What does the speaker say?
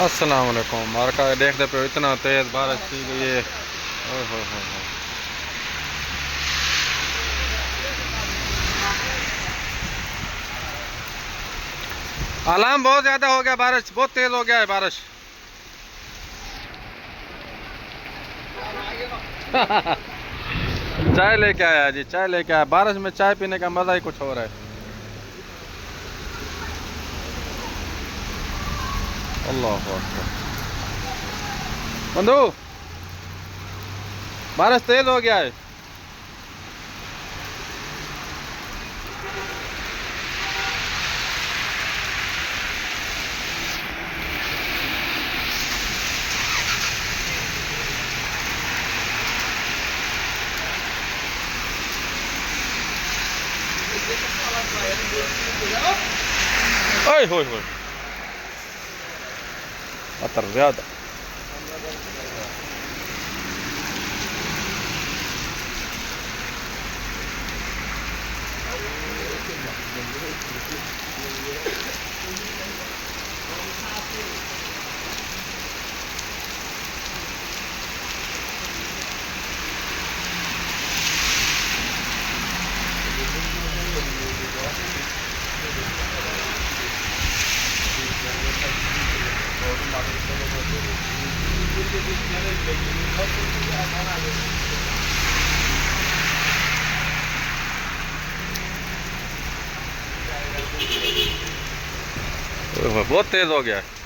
अस्सलाम वालेकुम। मार्का देखते पे इतना तेज़ बारिश थी कि ये ओह हो। अलार्म बहुत ज़्यादा हो गया, बारिश बहुत तेज़ हो गया है बारिश। चाय लेके आया जी, चाय लेके आया। बारिश में चाय पीने का मज़ा ही कुछ और है। अल्लाह अकबर। बंधु, बारिश तेज़ हो गया है। ओए होए होए, खतर ज़्यादा। बहुत तेज़ हो गया है।